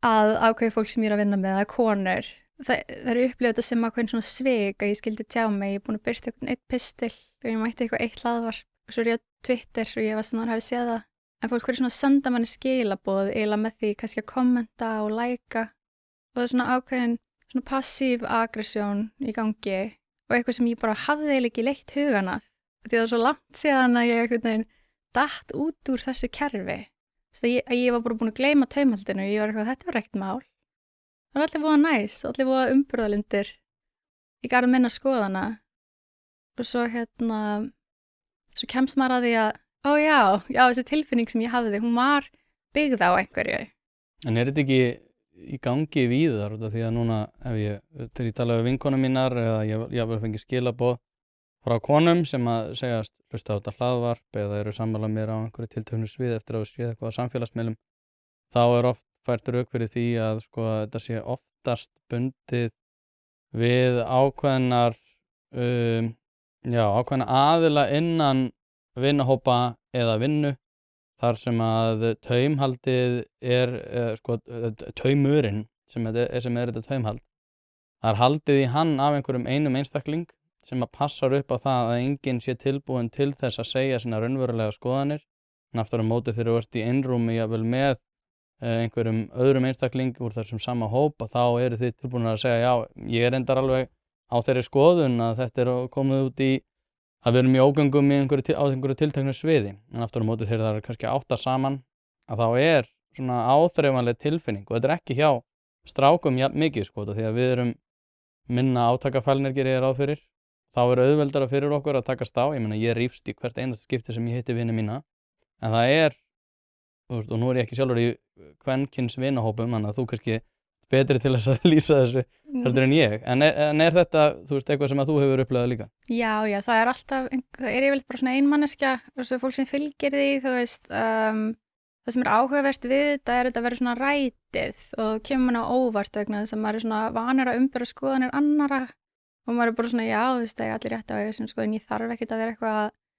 að ákveði fólk sem ég er að vinna með, að konur, það eru upplifað þetta sem ákveðin svona svik að ég skildi tjá mig, ég er búin að byrta einn pistil og ég mætti eitthvað eitt hlaðvarp og svo er ég á Twitter og ég var svona að hafa séð það. En fólk verður svona að senda manni skilaboð eiginlega með því kannski að kommenta og læka og það er svona ákveðin svona passív aggressjón í gangi og eitthvað sem ég bara hafði eiginlega ekki leitt hugan að því það er svo langt síðan að ég einhvern veginn datt út úr þessu kerfi. Þess að ég var bara búin að gleyma taumhaldinu og ég var eitthvað, þetta var ekkert mál. Það var allir voða næs, allir voða umburðalindir. Ég garði minna skoðana og svo svo kemst maður að því að já, þessi tilfinning sem ég hafði, hún var byggð á einhverju. En er þetta ekki í gangi víðar út af því að núna þegar ég tala við vinkonum mínar eða ég hafði fengið skilaboð frá konum sem að segjast hlusta á þetta hlaðvarp eða eru sammála mér á einhverju tilteknu svið eftir að séð eitthvað á samfélagsmiðlum, þá er oft fært rök fyrir því að sko þetta sé oftast bundið við ákveðnar ákveðna aðila innan vinnahópa eða vinnu þar sem að taumhaldið er taumurinn sem er þetta taumhald. Það er haldið í hann af einhverjum einum einstakling sem að passar upp á það að enginn sé tilbúin til þess að segja sína raunverulega skoðanir. En aftur á móti þegar þú ert í einrúmi jafnvel með einhverjum öðrum einstakling úr þessum sama hóp þá eru þið tilbúin að segja ég er endar alveg á þeirri skoðun að þetta er komið út í að við erum í ógöngum á einhverju tilteknu sviði. En aftur á móti þegar það er kannski 8 saman að þá er svona áþreifanleg tilfinning og þetta er ekki hjá strákum jafn mikið sko því að við erum minna átakafælnir gerir ég ráð fyrir. Þá er auðveldara fyrir okkur að takast á. Ég meina ég rífst í hvert einasta skipti sem ég hitti vini mína. En það er, og nú er ég ekki sjálfur í kvenkyns vinahópum, þannig að þú kannski betri til þess að lýsa þessu heldur en ég. En er þetta, eitthvað sem að þú hefur upplifað líka? Já, það er alltaf, það er yfirleitt bara svona einmanneskja, fólk sem fylgir því, það sem er áhugavert við þetta er þetta að vera svona rætið og kemur mann á óvart vegna þess að maður er svona vanur að umbera skoðanir annara og maður er bara svona, það er allir rétt á ég sem skoðin, ég þarf ekkert að vera eitthvað að